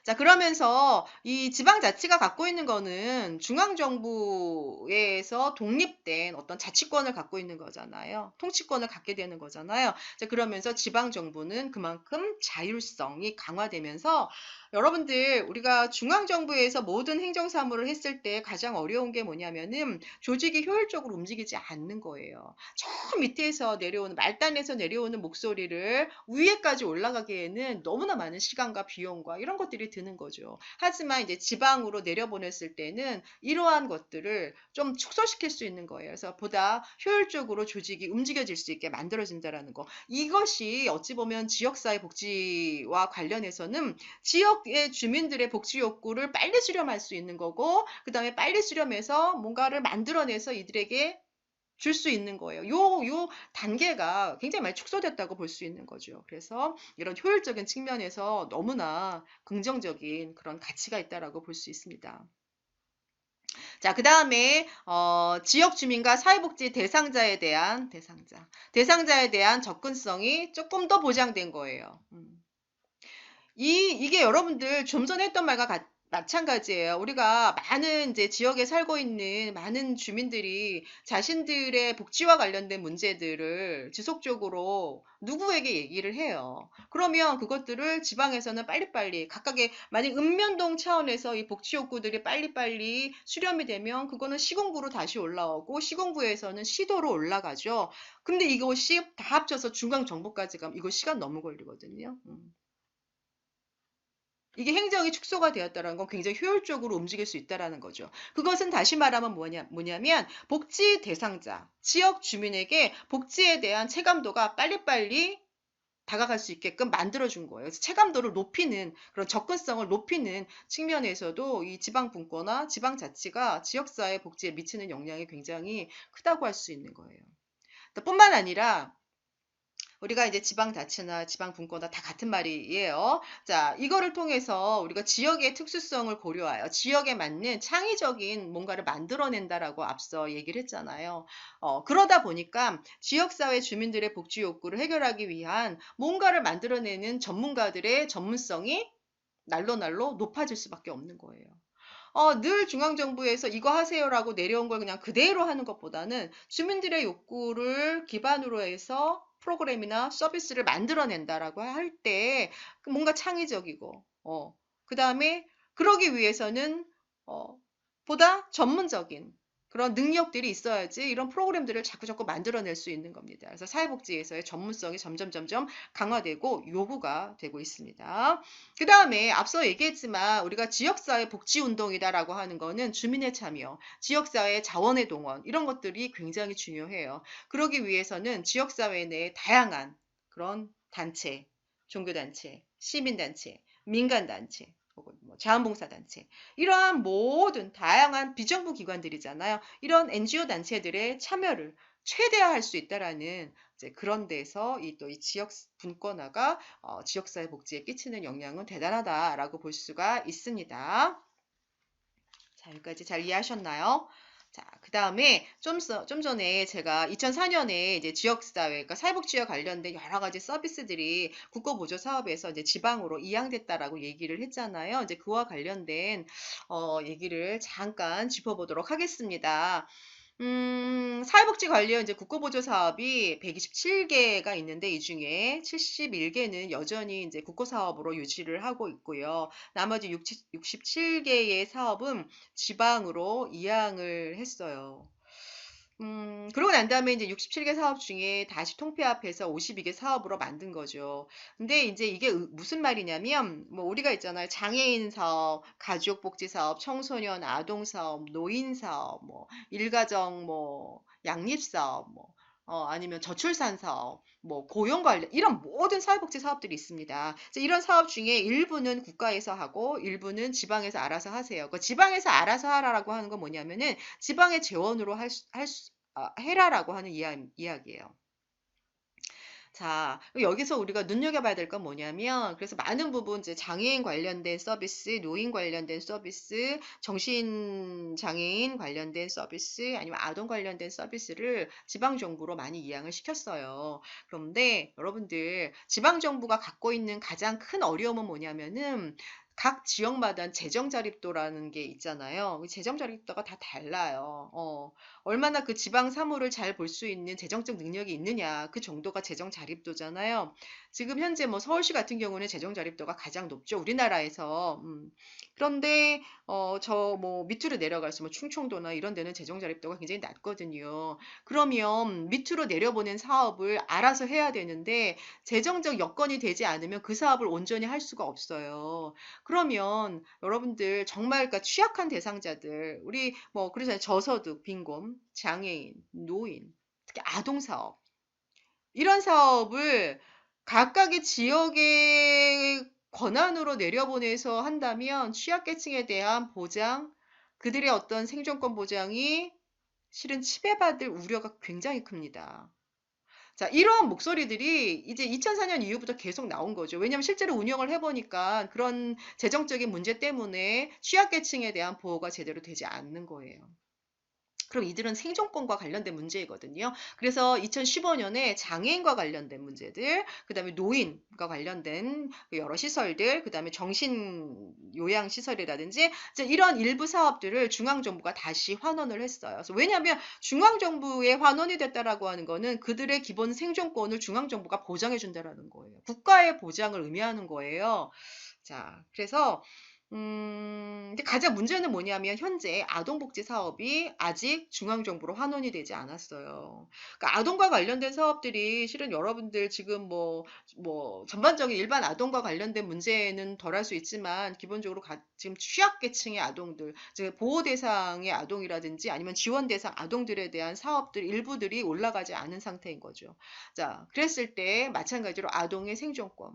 자, 그러면서 이 지방자치가 갖고 있는 거는 중앙정부에서 독립된 어떤 자치권을 갖고 있는 거잖아요. 통치권을 갖게 되는 거잖아요. 자, 그러면서 지방정부는 그만큼 자율성이 강화되면서 여러분들, 우리가 중앙정부에서 모든 행정사무를 했을 때 가장 어려운 게 뭐냐면은 조직이 효율적으로 움직이지 않는 거예요. 저 밑에서 내려오는, 말단에서 내려오는 목소리를 위에까지 올라가기에는 너무나 많은 시간과 비용과 이런 것들이 드는 거죠. 하지만 이제 지방으로 내려보냈을 때는 이러한 것들을 좀 축소시킬 수 있는 거예요. 그래서 보다 효율적으로 조직이 움직여질 수 있게 만들어진다라는 거. 이것이 어찌 보면 지역사회 복지와 관련해서는 지역의 주민들의 복지 욕구를 빨리 수렴할 수 있는 거고, 그 다음에 빨리 수렴해서 뭔가를 만들어내서 이들에게 줄 수 있는 거예요. 요 단계가 굉장히 많이 축소됐다고 볼 수 있는 거죠. 그래서 이런 효율적인 측면에서 너무나 긍정적인 그런 가치가 있다라고 볼 수 있습니다. 자, 그 다음에 지역 주민과 사회복지 대상자에 대한 접근성이 조금 더 보장된 거예요. 이게 여러분들 좀 전에 했던 말과 마찬가지예요. 우리가 많은 이제 지역에 살고 있는 많은 주민들이 자신들의 복지와 관련된 문제들을 지속적으로 누구에게 얘기를 해요. 그러면 그것들을 지방에서는 빨리빨리 각각의 만약 읍면동 차원에서 이 복지 욕구들이 빨리빨리 수렴이 되면 그거는 시군구로 다시 올라오고 시군구에서는 시도로 올라가죠. 근데 이것이 다 합쳐서 중앙정부까지 가면 이거 시간 너무 걸리거든요. 이게 행정이 축소가 되었다는 건 굉장히 효율적으로 움직일 수 있다는 거죠. 그것은 다시 말하면 뭐냐면 복지 대상자, 지역 주민에게 복지에 대한 체감도가 빨리빨리 다가갈 수 있게끔 만들어준 거예요. 그래서 체감도를 높이는 그런 접근성을 높이는 측면에서도 이 지방분권화, 지방자치가 지역사회 복지에 미치는 영향이 굉장히 크다고 할 수 있는 거예요. 뿐만 아니라 우리가 이제 지방자치나 지방분권화 다 같은 말이에요. 자, 이거를 통해서 우리가 지역의 특수성을 고려하여 지역에 맞는 창의적인 뭔가를 만들어낸다라고 앞서 얘기를 했잖아요. 그러다 보니까 지역사회 주민들의 복지 욕구를 해결하기 위한 뭔가를 만들어내는 전문가들의 전문성이 날로 높아질 수밖에 없는 거예요. 늘 중앙정부에서 이거 하세요라고 내려온 걸 그냥 그대로 하는 것보다는 주민들의 욕구를 기반으로 해서 프로그램이나 서비스를 만들어낸다라고 할 때 뭔가 창의적이고, 그 다음에 그러기 위해서는, 보다 전문적인 그런 능력들이 있어야지 이런 프로그램들을 자꾸자꾸 만들어낼 수 있는 겁니다. 그래서 사회복지에서의 전문성이 점점 강화되고 요구가 되고 있습니다. 그 다음에 앞서 얘기했지만 우리가 지역사회 복지운동이다라고 하는 거는 주민의 참여, 지역사회 자원의 동원 이런 것들이 굉장히 중요해요. 그러기 위해서는 지역사회 내에 다양한 그런 단체, 종교단체, 시민단체, 민간단체, 혹은 뭐 자원봉사단체 이러한 모든 다양한 비정부 기관들이잖아요. 이런 NGO 단체들의 참여를 최대화할 수 있다라는 이제 그런 데서 이 지역 분권화가 지역사회 복지에 끼치는 영향은 대단하다라고 볼 수가 있습니다. 자, 여기까지 잘 이해하셨나요? 자, 그 다음에 좀 전에 제가 2004년에 이제 지역사회, 그러니까 사회복지와 관련된 여러 가지 서비스들이 국고보조 사업에서 이제 지방으로 이양됐다라고 얘기를 했잖아요. 이제 그와 관련된, 얘기를 잠깐 짚어보도록 하겠습니다. 사회복지 관련 이제 국고보조 사업이 127개가 있는데 이 중에 71개는 여전히 이제 국고사업으로 유지를 하고 있고요. 나머지 67개의 사업은 지방으로 이양을 했어요. 그러고 난 다음에 이제 67개 사업 중에 다시 통폐합해서 52개 사업으로 만든 거죠. 근데 이제 이게 무슨 말이냐면, 뭐 우리가 있잖아요. 장애인 사업, 가족복지 사업, 청소년 아동 사업, 노인 사업, 뭐 일가정 뭐 양립 사업, 뭐 아니면 저출산 사업, 뭐 고용 관련 이런 모든 사회복지 사업들이 있습니다. 그래서 이런 사업 중에 일부는 국가에서 하고 일부는 지방에서 알아서 하세요. 그 지방에서 알아서 하라라고 하는 건 뭐냐면은 지방의 재원으로 해라라고 하는 이야기예요. 자, 여기서 우리가 눈여겨봐야 될 건 뭐냐면, 그래서 많은 부분, 이제 장애인 관련된 서비스, 노인 관련된 서비스, 정신장애인 관련된 서비스, 아니면 아동 관련된 서비스를 지방정부로 많이 이양을 시켰어요. 그런데 여러분들, 지방정부가 갖고 있는 가장 큰 어려움은 뭐냐면은, 각 지역마다 재정 자립도라는 게 있잖아요. 재정 자립도가 다 달라요. 얼마나 그 지방 사무를 잘 볼 수 있는 재정적 능력이 있느냐, 그 정도가 재정 자립도잖아요. 지금 현재 뭐 서울시 같은 경우는 재정 자립도가 가장 높죠, 우리나라에서. 그런데 저 뭐 밑으로 내려가서 뭐 충청도나 이런 데는 재정 자립도가 굉장히 낮거든요. 그러면 밑으로 내려보낸 사업을 알아서 해야 되는데 재정적 여건이 되지 않으면 그 사업을 온전히 할 수가 없어요. 그러면 여러분들 정말 그러니까 취약한 대상자들, 우리 뭐 그러잖아요. 저소득, 빈곤, 장애인, 노인, 특히 아동 사업. 이런 사업을 각각의 지역의 권한으로 내려보내서 한다면 취약계층에 대한 보장, 그들의 어떤 생존권 보장이 실은 침해받을 우려가 굉장히 큽니다. 자, 이러한 목소리들이 이제 2004년 이후부터 계속 나온 거죠. 왜냐하면 실제로 운영을 해보니까 그런 재정적인 문제 때문에 취약계층에 대한 보호가 제대로 되지 않는 거예요. 그럼 이들은 생존권과 관련된 문제이거든요. 그래서 2015년에 장애인과 관련된 문제들, 그 다음에 노인과 관련된 여러 시설들, 그 다음에 정신요양시설이라든지 이런 일부 사업들을 중앙정부가 다시 환원을 했어요. 그래서 왜냐하면 중앙정부에 환원이 됐다라고 하는 거는 그들의 기본 생존권을 중앙정부가 보장해준다라는 거예요. 국가의 보장을 의미하는 거예요. 자, 그래서 근데 가장 문제는 뭐냐면 현재 아동복지 사업이 아직 중앙정부로 환원이 되지 않았어요. 그러니까 아동과 관련된 사업들이 실은 여러분들 지금 전반적인 일반 아동과 관련된 문제는 덜할 수 있지만 기본적으로 지금 취약계층의 아동들, 즉 보호 대상의 아동이라든지 아니면 지원 대상 아동들에 대한 사업들 일부들이 올라가지 않은 상태인 거죠. 자, 그랬을 때 마찬가지로 아동의 생존권,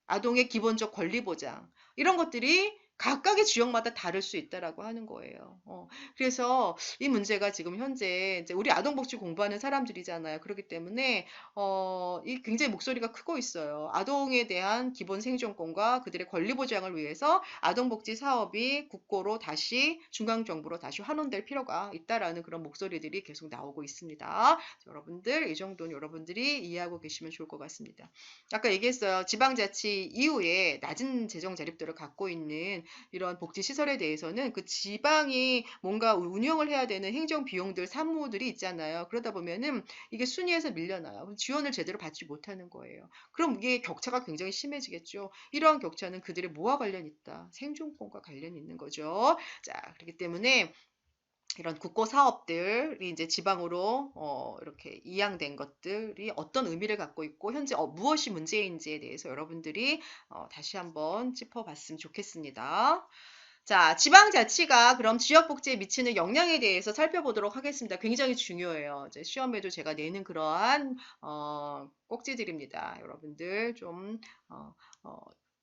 아동의 기본적 권리 보장 이런 것들이 각각의 지역마다 다를 수 있다라고 하는 거예요. 그래서 이 문제가 지금 현재 이제 우리 아동복지 공부하는 사람들이잖아요. 그렇기 때문에 이 굉장히 목소리가 크고 있어요. 아동에 대한 기본 생존권과 그들의 권리 보장을 위해서 아동복지 사업이 국고로 다시 중앙정부로 다시 환원될 필요가 있다라는 그런 목소리들이 계속 나오고 있습니다. 여러분들 이 정도는 여러분들이 이해하고 계시면 좋을 것 같습니다. 아까 얘기했어요. 지방자치 이후에 낮은 재정 자립도를 갖고 있는 이런 복지시설에 대해서는 그 지방이 뭔가 운영을 해야 되는 행정 비용들, 사무들이 있잖아요. 그러다 보면은 이게 순위에서 밀려나요. 지원을 제대로 받지 못하는 거예요. 그럼 이게 격차가 굉장히 심해지겠죠. 이러한 격차는 그들의 뭐와 관련이 있다? 생존권과 관련이 있는 거죠. 자, 그렇기 때문에 이런 국고 사업들이 이제 지방으로 이렇게 이양된 것들이 어떤 의미를 갖고 있고 현재 무엇이 문제인지에 대해서 여러분들이 다시 한번 짚어봤으면 좋겠습니다. 자, 지방자치가 그럼 지역복지에 미치는 영향에 대해서 살펴보도록 하겠습니다. 굉장히 중요해요. 이제 시험에도 제가 내는 그러한 꼭지들입니다. 여러분들 좀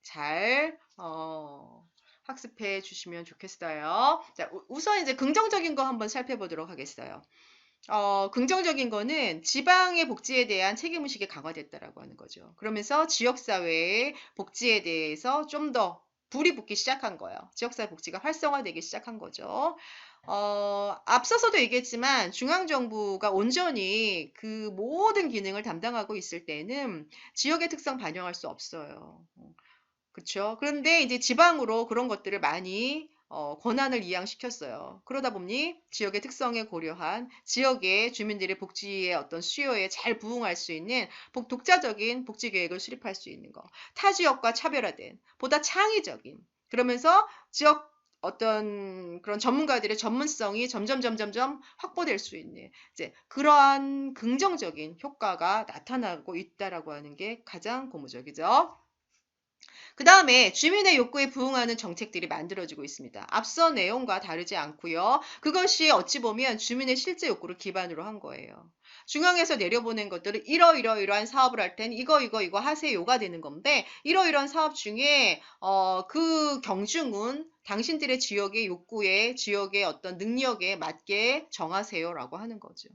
잘 학습해 주시면 좋겠어요. 자, 우선 이제 긍정적인 거 한번 살펴보도록 하겠어요. 긍정적인 거는 지방의 복지에 대한 책임의식이 강화됐다라고 하는 거죠. 그러면서 지역사회의 복지에 대해서 좀 더 불이 붙기 시작한 거예요. 지역사회 복지가 활성화되기 시작한 거죠. 앞서서도 얘기했지만 중앙정부가 온전히 그 모든 기능을 담당하고 있을 때는 지역의 특성 반영할 수 없어요. 그쵸. 그런데 이제 지방으로 그런 것들을 많이 권한을 이양시켰어요. 그러다 보니 지역의 특성에 고려한 지역의 주민들의 복지의 어떤 수요에 잘 부응할 수 있는 독자적인 복지 계획을 수립할 수 있는 거. 타 지역과 차별화된, 보다 창의적인, 그러면서 지역 어떤 그런 전문가들의 전문성이 점점 확보될 수 있는 이제 그러한 긍정적인 효과가 나타나고 있다라고 하는 게 가장 고무적이죠. 그 다음에 주민의 욕구에 부응하는 정책들이 만들어지고 있습니다. 앞서 내용과 다르지 않고요. 그것이 어찌 보면 주민의 실제 욕구를 기반으로 한 거예요. 중앙에서 내려보낸 것들은 이러이러한 사업을 할 땐 이거 하세요가 되는 건데 이러이러한 사업 중에 그 경중은 당신들의 지역의 욕구에 지역의 어떤 능력에 맞게 정하세요라고 하는 거죠.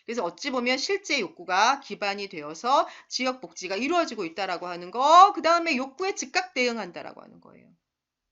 그래서 어찌 보면 실제 욕구가 기반이 되어서 지역 복지가 이루어지고 있다라고 하는 거, 그 다음에 욕구에 즉각 대응한다라고 하는 거예요.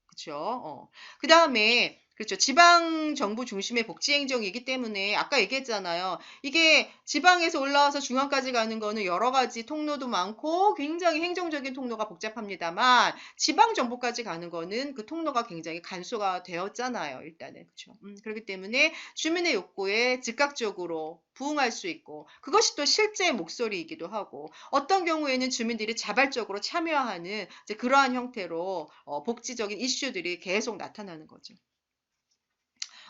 그렇죠? 그 다음에 그렇죠. 지방 정부 중심의 복지 행정이기 때문에 아까 얘기했잖아요. 이게 지방에서 올라와서 중앙까지 가는 거는 여러 가지 통로도 많고 굉장히 행정적인 통로가 복잡합니다만 지방 정부까지 가는 거는 그 통로가 굉장히 간소가 되었잖아요. 일단은 그렇죠. 그렇기 때문에 주민의 욕구에 즉각적으로 부응할 수 있고 그것이 또 실제 목소리이기도 하고 어떤 경우에는 주민들이 자발적으로 참여하는 이제 그러한 형태로 복지적인 이슈들이 계속 나타나는 거죠.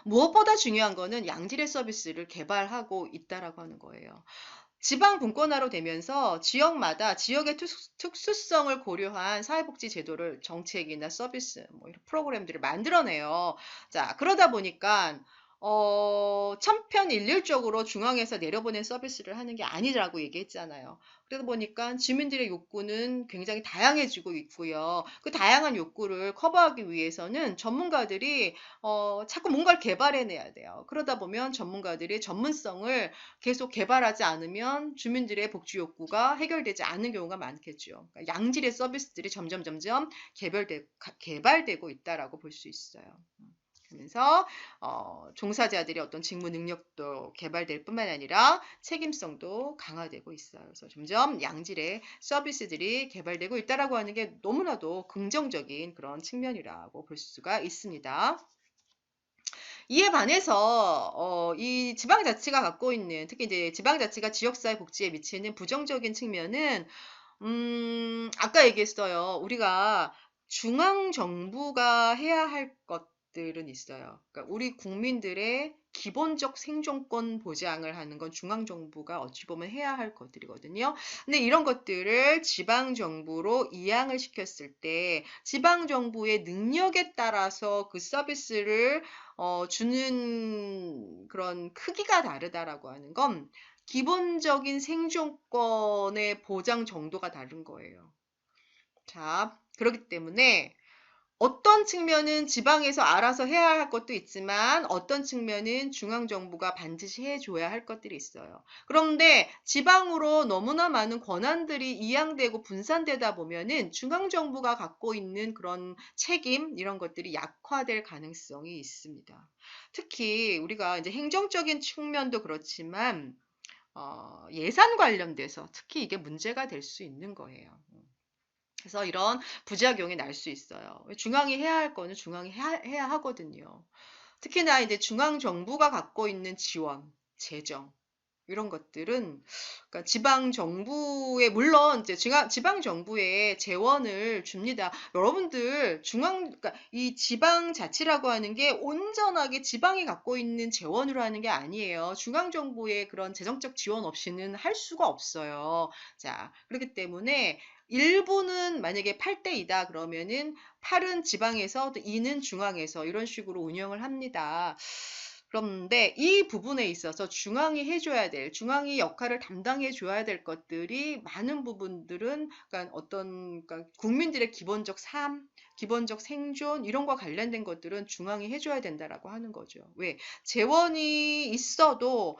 무엇보다 중요한 거는 양질의 서비스를 개발하고 있다라고 하는 거예요. 지방 분권화로 되면서 지역마다 지역의 특수성을 고려한 사회복지 제도를 정책이나 서비스, 뭐 이런 프로그램들을 만들어내요. 자, 그러다 보니까 천편일률적으로 중앙에서 내려보낸 서비스를 하는 게 아니라고 얘기했잖아요. 그러다 보니까 주민들의 욕구는 굉장히 다양해지고 있고요. 그 다양한 욕구를 커버하기 위해서는 전문가들이 자꾸 뭔가를 개발해내야 돼요. 그러다 보면 전문가들이 전문성을 계속 개발하지 않으면 주민들의 복지 욕구가 해결되지 않는 경우가 많겠죠. 그러니까 양질의 서비스들이 점점 개발되고 있다라고 볼 수 있어요. 있으면서 종사자들의 어떤 직무 능력도 개발될 뿐만 아니라 책임성도 강화되고 있어요. 그래서 점점 양질의 서비스들이 개발되고 있다라고 하는 게 너무나도 긍정적인 그런 측면이라고 볼 수가 있습니다. 이에 반해서 이 지방자치가 갖고 있는, 특히 이제 지방자치가 지역사회 복지에 미치는 부정적인 측면은 아까 얘기했어요. 우리가 중앙정부가 해야 할 것들은 있어요. 그러니까 우리 국민들의 기본적 생존권 보장을 하는 건 중앙정부가 어찌 보면 해야 할 것들이거든요. 근데 이런 것들을 지방정부로 이양을 시켰을 때 지방정부의 능력에 따라서 그 서비스를 주는 그런 크기가 다르다라고 하는 건 기본적인 생존권의 보장 정도가 다른 거예요. 자, 그렇기 때문에 어떤 측면은 지방에서 알아서 해야 할 것도 있지만 어떤 측면은 중앙정부가 반드시 해줘야 할 것들이 있어요. 그런데 지방으로 너무나 많은 권한들이 이양되고 분산되다 보면은 중앙정부가 갖고 있는 그런 책임 이런 것들이 약화될 가능성이 있습니다. 특히 우리가 이제 행정적인 측면도 그렇지만 예산 관련돼서 특히 이게 문제가 될 수 있는 거예요. 그래서 이런 부작용이 날 수 있어요. 중앙이 해야 할 거는 중앙이 해야 하거든요. 특히나 이제 중앙 정부가 갖고 있는 지원, 재정 이런 것들은 그러니까 지방 정부에 물론 이제 지방 정부에 재원을 줍니다. 여러분들 그러니까 이 지방 자치라고 하는 게 온전하게 지방이 갖고 있는 재원으로 하는 게 아니에요. 중앙 정부의 그런 재정적 지원 없이는 할 수가 없어요. 자, 그렇기 때문에 일부는 만약에 8대 2다 그러면은 8은 지방에서 또 2는 중앙에서 이런 식으로 운영을 합니다. 그런데 이 부분에 있어서 중앙이 해줘야 될, 중앙이 역할을 담당해 줘야 될 것들이 많은 부분들은 그러니까 그러니까 국민들의 기본적 삶, 기본적 생존 이런 거 관련된 것들은 중앙이 해줘야 된다라고 하는 거죠. 왜? 재원이 있어도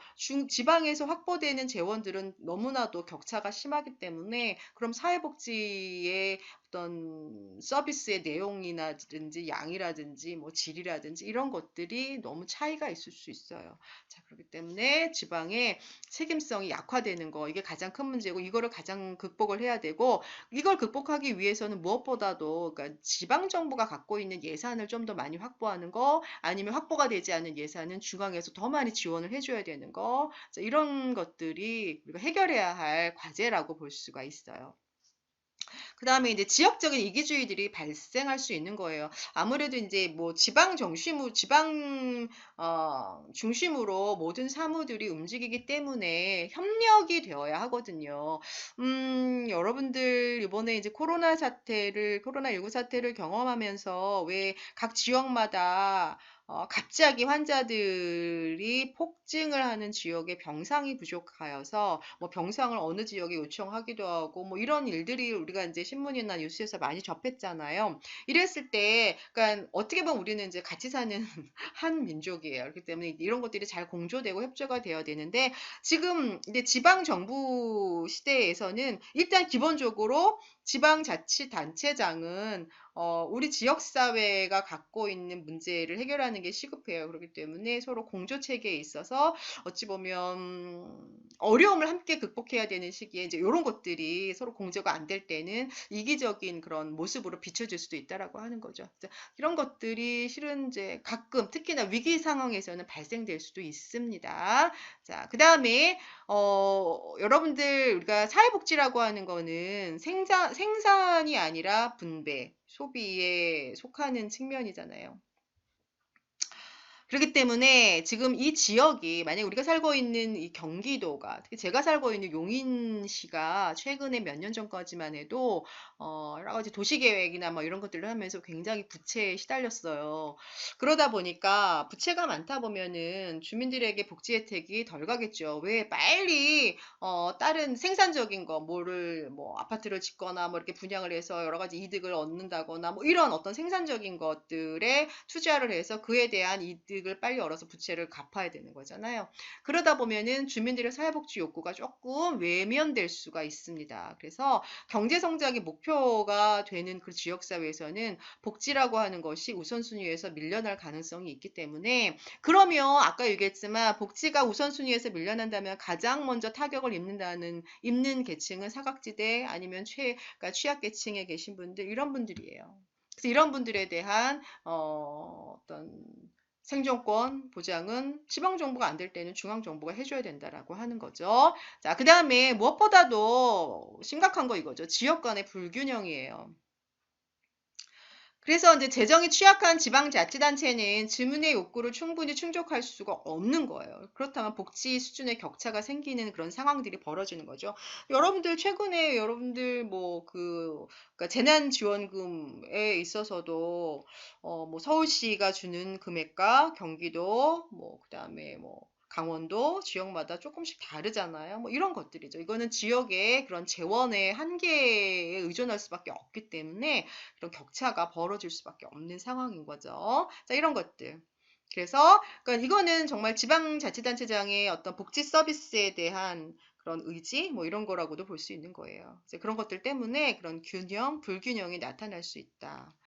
지방에서 확보되는 재원들은 너무나도 격차가 심하기 때문에 그럼 사회복지의 어떤 서비스의 내용이라든지 양이라든지 뭐 질이라든지 이런 것들이 너무 차이가 있을 수 있어요. 자, 그렇기 때문에 지방의 책임성이 약화되는 거 이게 가장 큰 문제고 이거를 가장 극복을 해야 되고 이걸 극복하기 위해서는 무엇보다도 그러니까 지방 정부가 갖고 있는 예산을 좀 더 많이 확보하는 거 아니면 확보가 되지 않은 예산은 중앙에서 더 많이 지원을 해줘야 되는 거 자, 이런 것들이 우리가 해결해야 할 과제라고 볼 수가 있어요. 그 다음에 이제 지역적인 이기주의들이 발생할 수 있는 거예요. 아무래도 이제 뭐 중심으로 모든 사무들이 움직이기 때문에 협력이 되어야 하거든요. 여러분들 이번에 이제 코로나19 사태를 경험하면서 왜 각 지역마다 갑자기 환자들이 폭증을 하는 지역에 병상이 부족하여서 뭐 병상을 어느 지역에 요청하기도 하고 뭐 이런 일들이 우리가 이제 신문이나 뉴스에서 많이 접했잖아요. 이랬을 때, 그러니까 어떻게 보면 우리는 이제 같이 사는 한 민족이에요. 그렇기 때문에 이런 것들이 잘 공조되고 협조가 되어야 되는데 지금 이제 지방 정부 시대에서는 일단 기본적으로 지방자치단체장은 우리 지역사회가 갖고 있는 문제를 해결하는 게 시급해요. 그렇기 때문에 서로 공조체계에 있어서 어찌 보면 어려움을 함께 극복해야 되는 시기에 이제 이런 것들이 서로 공조가 안 될 때는 이기적인 그런 모습으로 비춰질 수도 있다라고 하는 거죠. 이런 것들이 실은 이제 가끔 특히나 위기 상황에서는 발생될 수도 있습니다. 자, 그 다음에 여러분들 우리가 사회복지라고 하는 거는 생산이 아니라 분배, 소비에 속하는 측면이잖아요. 그렇기 때문에 지금 이 지역이 만약에 우리가 살고 있는 이 경기도가 특히 제가 살고 있는 용인시가 최근에 몇 년 전까지만 해도 여러 가지 도시계획이나 뭐 이런 것들을 하면서 굉장히 부채에 시달렸어요. 그러다 보니까 부채가 많다 보면은 주민들에게 복지 혜택이 덜 가겠죠. 왜 빨리 다른 생산적인 거 뭐를 뭐 아파트를 짓거나 뭐 이렇게 분양을 해서 여러 가지 이득을 얻는다거나 뭐 이런 어떤 생산적인 것들에 투자를 해서 그에 대한 이득 이익을 빨리 얻어서 부채를 갚아야 되는 거잖아요. 그러다 보면은 주민들의 사회복지 욕구가 조금 외면될 수가 있습니다. 그래서 경제 성장의 목표가 되는 그 지역사회에서는 복지라고 하는 것이 우선순위에서 밀려날 가능성이 있기 때문에, 그러면 아까 얘기했지만 복지가 우선순위에서 밀려난다면 가장 먼저 타격을 입는 계층은 사각지대 아니면 그러니까 취약계층에 계신 분들, 이런 분들이에요. 그래서 이런 분들에 대한 어떤 생존권 보장은 지방정부가 안 될 때는 중앙정부가 해줘야 된다라고 하는 거죠. 자, 그 다음에 무엇보다도 심각한 거 이거죠. 지역 간의 불균형이에요. 그래서 이제 재정이 취약한 지방자치단체는 주민의 욕구를 충분히 충족할 수가 없는 거예요. 그렇다면 복지 수준의 격차가 생기는 그런 상황들이 벌어지는 거죠. 여러분들 최근에 여러분들 그러니까 재난지원금에 있어서도 뭐 서울시가 주는 금액과 경기도 그다음에 강원도 지역마다 조금씩 다르잖아요. 뭐 이런 것들이죠. 이거는 지역의 그런 재원의 한계에 의존할 수밖에 없기 때문에 그런 격차가 벌어질 수밖에 없는 상황인 거죠. 자, 이런 것들. 그래서 그러니까 이거는 정말 지방자치단체장의 어떤 복지 서비스에 대한 그런 의지 뭐 이런 거라고도 볼 수 있는 거예요. 그래서 그런 것들 때문에 그런 균형, 불균형이 나타날 수 있다.